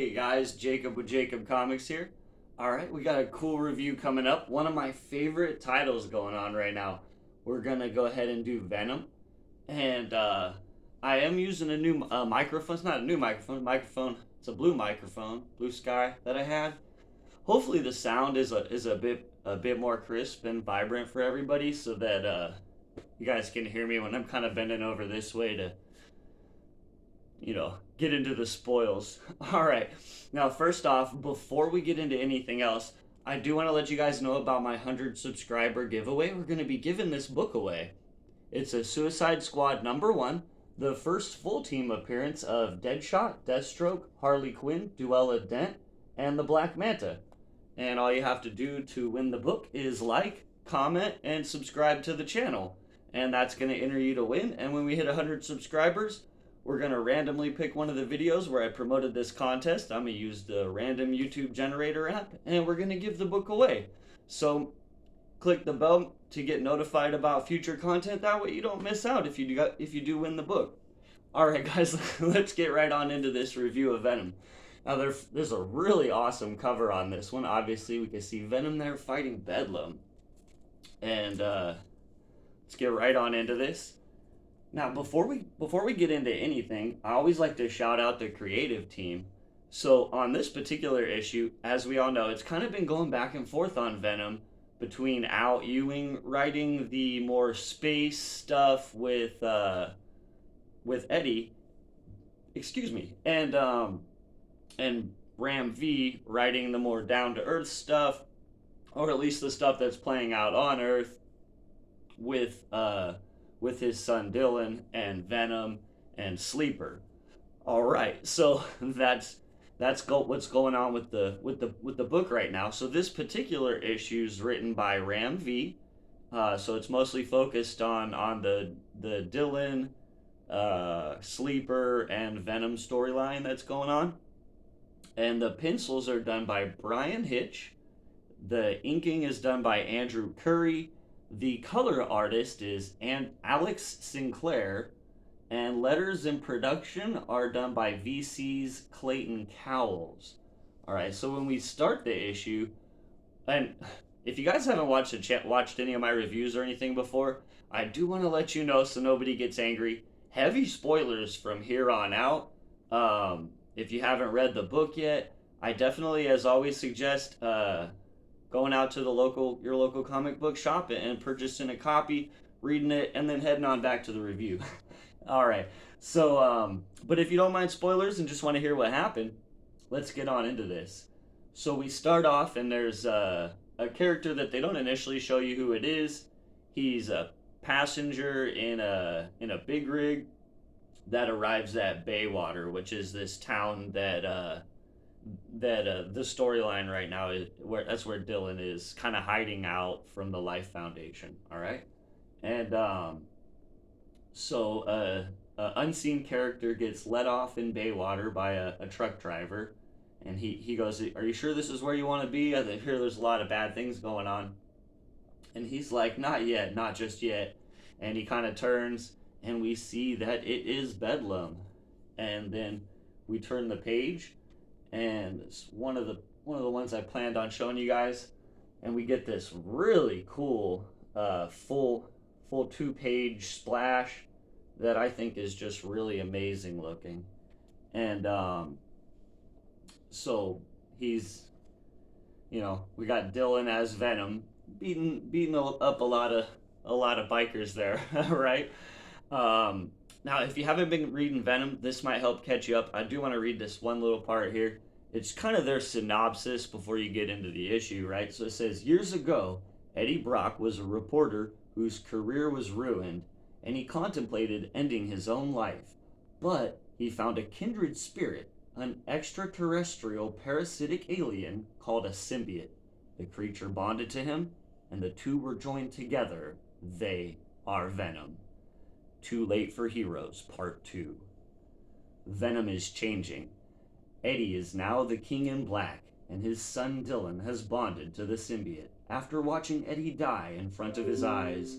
Hey guys, Jacob with Jacob Comics here. Alright, we got a cool review coming up. One of my favorite titles going on right now. We're gonna go ahead and do Venom. And I am using a new microphone. It's not a new microphone. It's a blue microphone, Blue Sky that I had. Hopefully the sound is a bit more crisp and vibrant for everybody so that you guys can hear me when I'm kind of bending over this way to get into the spoils. All right. Now, first off, before we get into anything else, I do want to let you guys know about my 100 subscriber giveaway. We're going to be giving this book away. It's a Suicide Squad #1, the first full team appearance of Deadshot, Deathstroke, Harley Quinn, Duella Dent, and the Black Manta. And all you have to do to win the book is like, comment, and subscribe to the channel. And that's going to enter you to win. And when we hit 100 subscribers, we're going to randomly pick one of the videos where I promoted this contest. I'm going to use the random YouTube generator app, and we're going to give the book away. So click the bell to get notified about future content. That way you don't miss out if you do win the book. All right, guys, let's get right on into this review of Venom. Now, there's a really awesome cover on this one. Obviously, we can see Venom there fighting Bedlam. And let's get right on into this. Now, before we get into anything, I always like to shout out the creative team. So on this particular issue, as we all know, it's kind of been going back and forth on Venom between Al Ewing writing the more space stuff with Eddie, and Ram V writing the more down to earth stuff, or at least the stuff that's playing out on Earth with his son Dylan and Venom and Sleeper. All right, so that's what's going on with the book right now. So this particular issue is written by Ram V. So it's mostly focused on the Dylan, Sleeper, and Venom storyline that's going on. And the pencils are done by Brian Hitch. The inking is done by Andrew Curry. The color artist is Alex Sinclair, and letters and production are done by VC's Clayton Cowles. All right, so when we start the issue, and if you guys haven't watched any of my reviews or anything before, I do want to let you know so nobody gets angry. Heavy spoilers from here on out. If you haven't read the book yet, I definitely, as always, suggest going out to your local comic book shop and purchasing a copy, reading it, and then heading on back to the review. All right. So, but if you don't mind spoilers and just want to hear what happened, let's get on into this. So we start off, and there's a character that they don't initially show you who it is. He's a passenger in a big rig that arrives at Baywater, which is this town that the storyline right now is where Dylan is kind of hiding out from the Life Foundation. All right, and so a unseen character gets let off in Baywater by a truck driver, and he goes, "Are you sure this is where you want to be? I hear there's a lot of bad things going on." And he's like, "Not yet, not just yet." And he kind of turns, and we see that it is Bedlam, and then we turn the page. And it's one of the ones I planned on showing you guys, and we get this really cool full 2-page splash that I think is just really amazing looking. And so he's, we got Dylan as Venom beating up a lot of bikers there, right? Now, if you haven't been reading Venom, this might help catch you up. I do want to read this one little part here. It's kind of their synopsis before you get into the issue, right? So it says, years ago, Eddie Brock was a reporter whose career was ruined, and he contemplated ending his own life. But he found a kindred spirit, an extraterrestrial parasitic alien called a symbiote. The creature bonded to him, and the two were joined together. They are Venom. Too Late for Heroes, Part 2. Venom is changing. Eddie is now the King in Black, and his son Dylan has bonded to the symbiote after watching Eddie die in front of his eyes.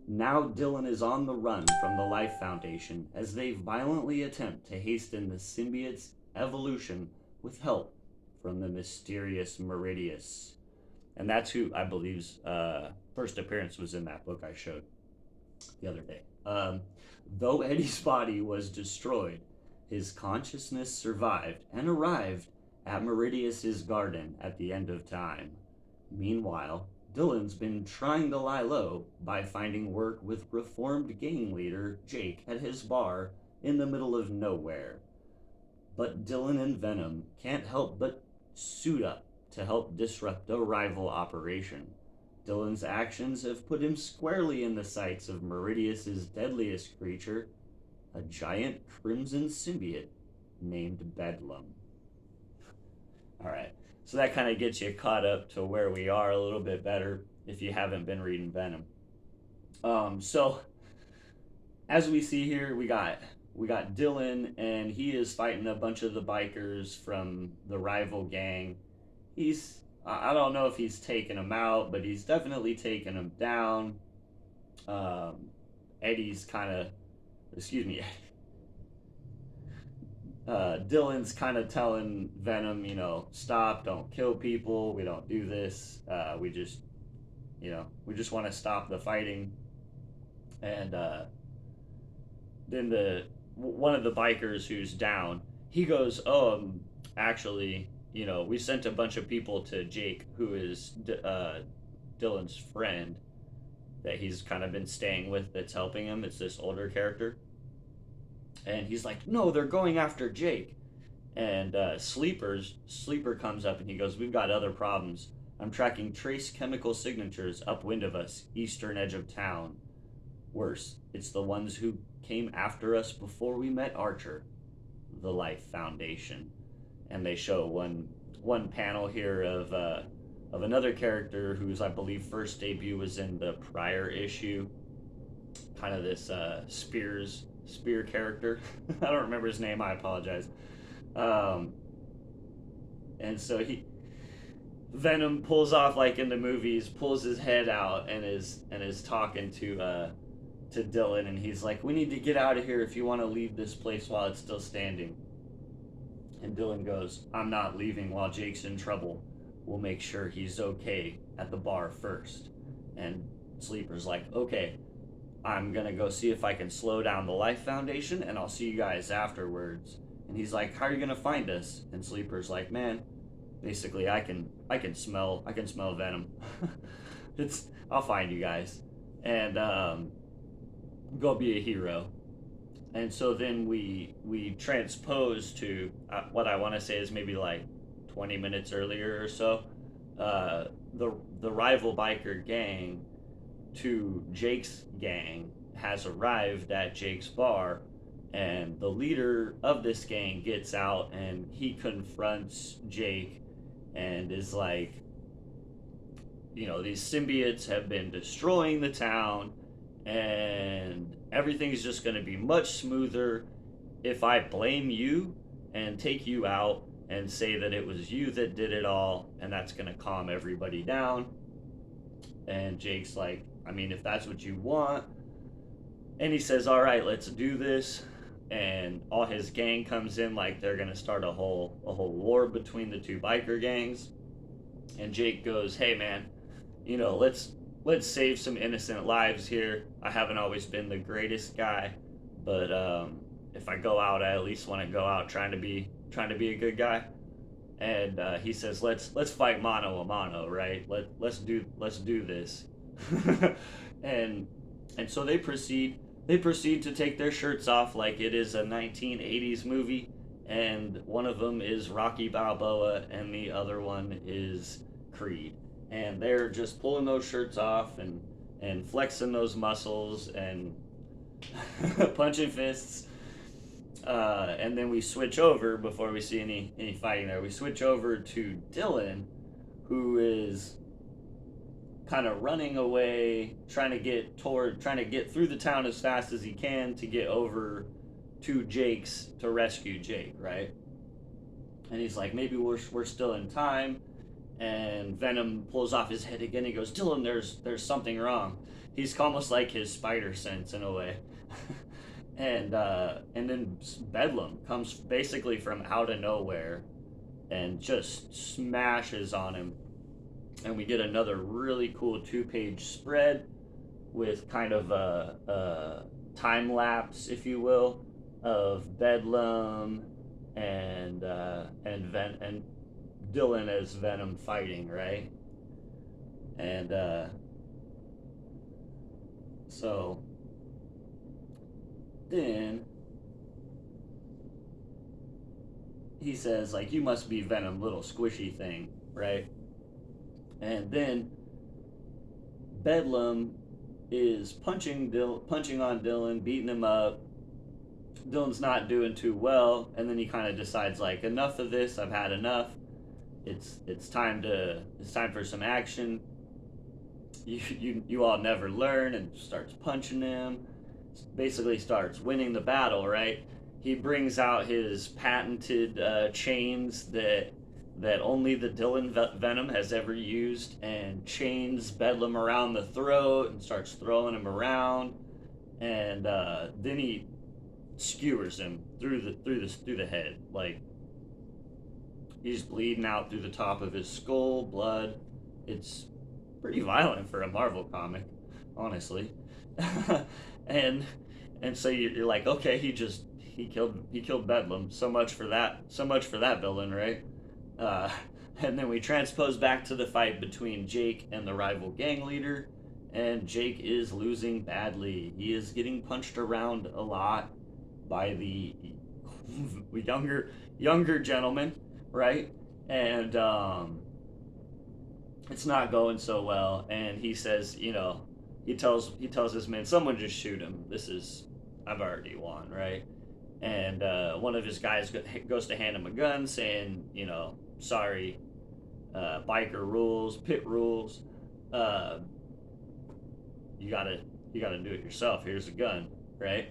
Now Dylan is on the run from the Life Foundation as they violently attempt to hasten the symbiote's evolution with help from the mysterious Meridius. And that's who I believe's first appearance was in that book I showed the other day. Though Eddie's body was destroyed, his consciousness survived and arrived at Meridius's garden at the end of time. Meanwhile, Dylan's been trying to lie low by finding work with reformed gang leader Jake at his bar in the middle of nowhere. But Dylan and Venom can't help but suit up to help disrupt a rival operation. Dylan's actions have put him squarely in the sights of Meridius's deadliest creature, a giant crimson symbiote named Bedlam. Alright, so that kind of gets you caught up to where we are a little bit better if you haven't been reading Venom. So, as we see here, we got Dylan, and he is fighting a bunch of the bikers from the rival gang. I don't know if he's taken them out, but he's definitely taken them down. Eddie's kind of, Dylan's kind of telling Venom, stop, don't kill people, we don't do this, we just want to stop the fighting. And then one of the bikers who's down, he goes, actually, we sent a bunch of people to Jake, who is Dylan's friend that he's kind of been staying with that's helping him. It's this older character. And he's like, no, they're going after Jake. And Sleeper comes up and he goes, we've got other problems. I'm tracking trace chemical signatures upwind of us, eastern edge of town. Worse, it's the ones who came after us before we met Archer, the Life Foundation. And they show one panel here of another character whose, I believe, first debut was in the prior issue. Kind of this Spear character. I don't remember his name, I apologize. And so Venom pulls off, like in the movies, pulls his head out and is talking to Dylan, and he's like, we need to get out of here if you want to leave this place while it's still standing. And Dylan goes, I'm not leaving while Jake's in trouble. We'll make sure he's okay at the bar first. And Sleeper's like, okay, I'm gonna go see if I can slow down the Life Foundation, and I'll see you guys afterwards. And he's like, how are you gonna find us? And Sleeper's like, man, basically I can smell Venom. I'll find you guys. And go be a hero. And so then we transpose to what I want to say is maybe like 20 minutes earlier or so. The rival biker gang to Jake's gang has arrived at Jake's bar, and the leader of this gang gets out and he confronts Jake and is like, these symbiotes have been destroying the town, and everything's just going to be much smoother if I blame you and take you out and say that it was you that did it all, and that's going to calm everybody down. And Jake's like, I mean, if that's what you want. And he says, all right, let's do this. And all his gang comes in like they're going to start a whole war between the two biker gangs. And Jake goes, hey man, let's save some innocent lives here. I haven't always been the greatest guy, but if I go out, I at least want to go out trying to be a good guy. And he says, let's fight mano a mano, right? Let's do this. and so they proceed to take their shirts off like it is a 1980s movie, and one of them is Rocky Balboa and the other one is Creed. And they're just pulling those shirts off and flexing those muscles and punching fists. And then we switch over, before we see any fighting there, we switch over to Dylan, who is kind of running away, trying to get through the town as fast as he can to get over to Jake's to rescue Jake, right? And he's like, maybe we're still in time. And Venom pulls off his head again. He goes, Dylan, there's something wrong. He's almost like his spider sense in a way. And then Bedlam comes basically from out of nowhere and just smashes on him. And we get another really cool 2-page spread with kind of a time lapse, if you will, of Bedlam and Dylan as Venom fighting, right? And so then he says, like, you must be Venom, little squishy thing, right? And then Bedlam is punching on Dylan, beating him up. Dylan's not doing too well, and then he kind of decides, like, enough of this. I've had enough. It's time for some action. You all never learn, and starts punching him. Basically starts winning the battle, right? He brings out his patented chains that only the Dylan Venom has ever used, and chains Bedlam around the throat and starts throwing him around, and then he skewers him through the head. Like, he's bleeding out through the top of his skull, blood. It's pretty violent for a Marvel comic, honestly. and and so you're like, okay, he killed Bedlam. So much for that villain, right? Uh, and then we transpose back to the fight between Jake and the rival gang leader, and Jake is losing badly. He is getting punched around a lot by the younger gentleman, right? And it's not going so well. And he says, he tells his men, someone just shoot him. I've already won, right? And one of his guys goes to hand him a gun, saying, sorry, biker rules, pit rules. You gotta do it yourself. Here's a gun, right?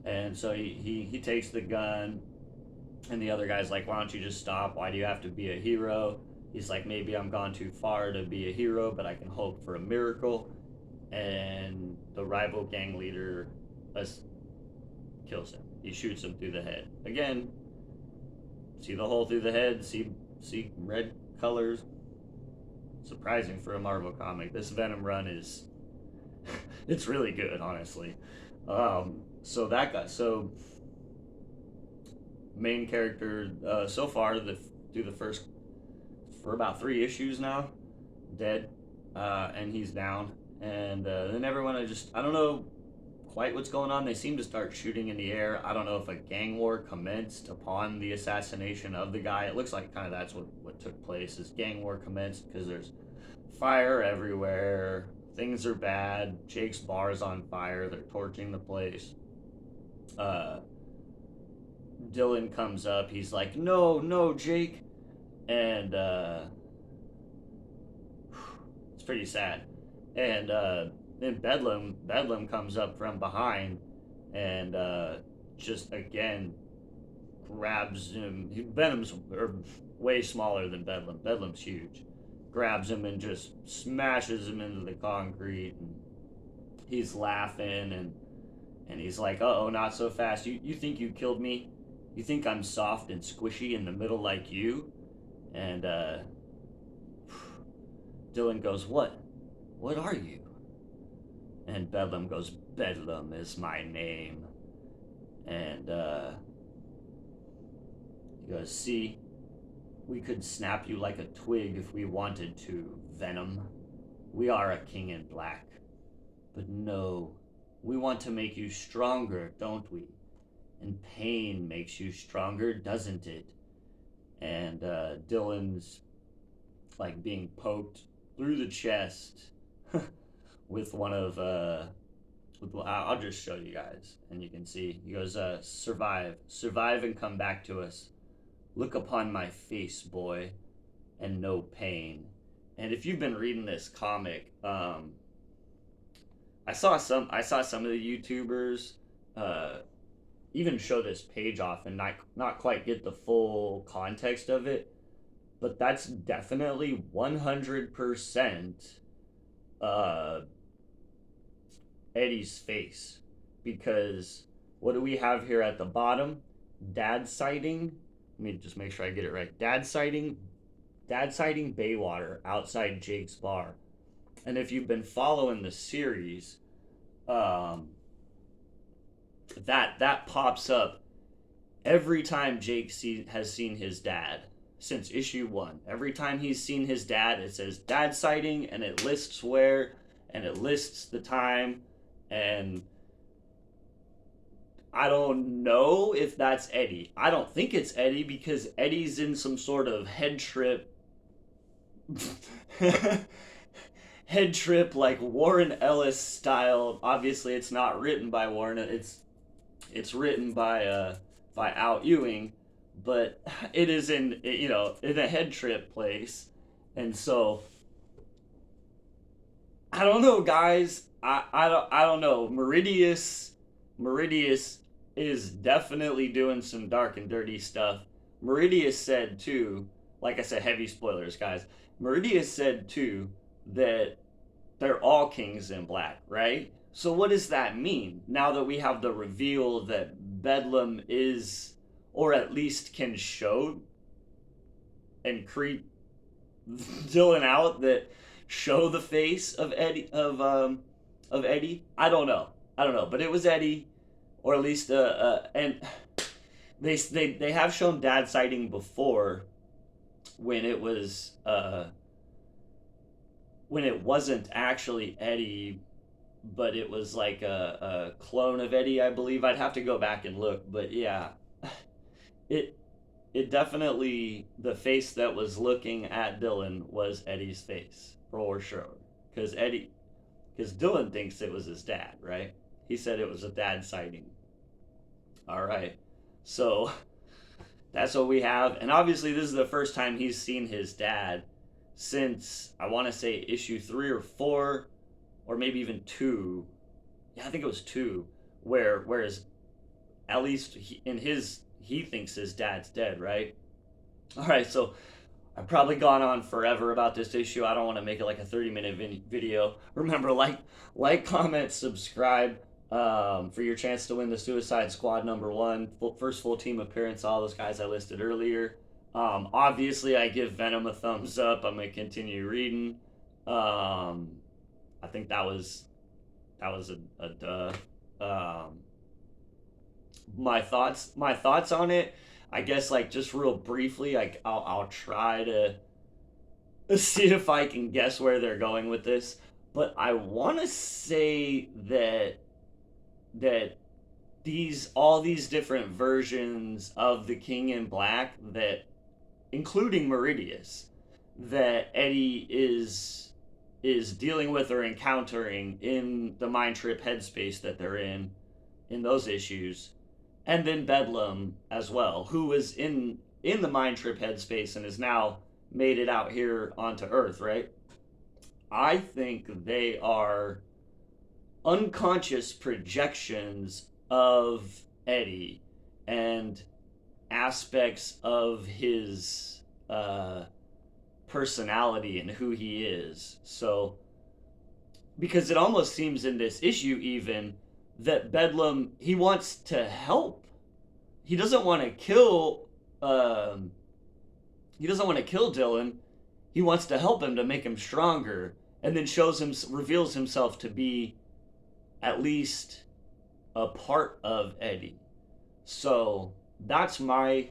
And so he takes the gun, and the other guy's like, why don't you just stop? Why do you have to be a hero? He's like, maybe I'm gone too far to be a hero, but I can hope for a miracle. And the rival gang leader kills him. He shoots him through the head. Again, see the hole through the head, see red colors. Surprising for a Marvel comic. This Venom run is it's really good, honestly. So that guy, main character so far through the first for about 3 issues now, dead, and he's down, and then everyone I don't know quite what's going on. They seem to start shooting in the air. I don't know if a gang war commenced upon the assassination of the guy. It looks like kind of that's what took place. Is gang war commenced because there's fire everywhere. Things are bad. Jake's bar is on fire. They're torching the place. Dylan comes up. He's like, no, Jake. And it's pretty sad. And then Bedlam comes up from behind and just again grabs him. Venom's way smaller than Bedlam. Bedlam's huge. Grabs him and just smashes him into the concrete. And he's laughing and he's like, uh-oh, not so fast. You think you killed me? You think I'm soft and squishy in the middle like you? And Dylan goes, what are you? And Bedlam goes, Bedlam is my name. And he goes, see, we could snap you like a twig if we wanted to, Venom. We are a king in black. But no, we want to make you stronger, don't we? And pain makes you stronger, doesn't it? And Dylan's like being poked through the chest with one of I'll just show you guys and you can see. He goes, survive and come back to us. Look upon my face, boy, and no pain. And if you've been reading this comic, I saw some of the YouTubers even show this page off and not quite get the full context of it, but that's definitely 100% Eddie's face, because what do we have here at the bottom? Dad sighting, me just make sure I get it right. Dad sighting Baywater outside Jake's bar. And if you've been following the series, um, that pops up every time has seen his dad since issue 1. Every time he's seen his dad, it says dad sighting, and it lists where, and it lists the time, and I don't know if that's Eddie. I don't think it's Eddie because Eddie's in some sort of head trip. Head trip like Warren Ellis style. Obviously, it's not written by Warren. It's written by Al Ewing, but it is in in a head trip place, and so I don't know, guys. I don't know. Meridius is definitely doing some dark and dirty stuff. Meridius said too, like I said, heavy spoilers, guys. Meridius said too that they're all kings in black, right? So what does that mean? Now that we have the reveal that Bedlam is, or at least can show and creep Dylan out, that show the face of Eddie of Eddie. I don't know, but it was Eddie, or at least and they have shown dad sighting before when it was when it wasn't actually Eddie, but it was like a clone of Eddie, I believe. I'd have to go back and look, but yeah, it it definitely, the face that was looking at Dylan was Eddie's face for sure, because Dylan thinks it was his dad, right? He said it was a dad sighting. All right, so that's what we have, and obviously this is the first time he's seen his dad since I want to say issue 3 or 4, or maybe even 2. Yeah, I think it was 2, whereas at least he thinks his dad's dead, right? All right, so I've probably gone on forever about this issue. I don't want to make it like a 30-minute video. Remember, like, comment, subscribe for your chance to win the Suicide Squad #1 first full team appearance. All those guys I listed earlier. Obviously, I give Venom a thumbs up. I'm gonna continue reading. I think that was a duh. My thoughts on it. I guess, like, just real briefly, I'll try to see if I can guess where they're going with this. But I want to say that all these different versions of the King in Black, that including Meridius, that Eddie is dealing with or encountering in the mind trip headspace that they're in those issues, and then Bedlam as well, who was in the mind trip headspace and has now made it out here onto Earth, right? I think they are unconscious projections of Eddie and aspects of his personality and who he is. So, because it almost seems in this issue even that Bedlam, he wants to help. He doesn't want to kill. He doesn't want to kill Dylan. He wants to help him to make him stronger, and then reveals himself to be at least a part of Eddie. So that's my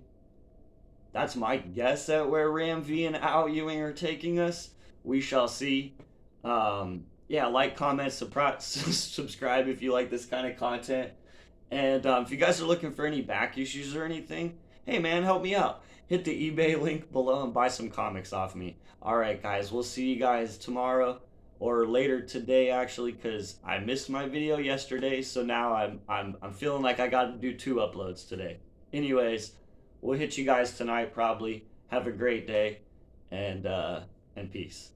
guess at where Ram V and Al Ewing are taking us. We shall see. Yeah, like, comment, subscribe if you like this kind of content. And if you guys are looking for any back issues or anything, hey man, help me out. Hit the eBay link below and buy some comics off me. All right, guys, we'll see you guys tomorrow or later today, actually, because I missed my video yesterday. So now I'm feeling like I got to do 2 uploads today. Anyways, we'll hit you guys tonight probably. Have a great day, and peace.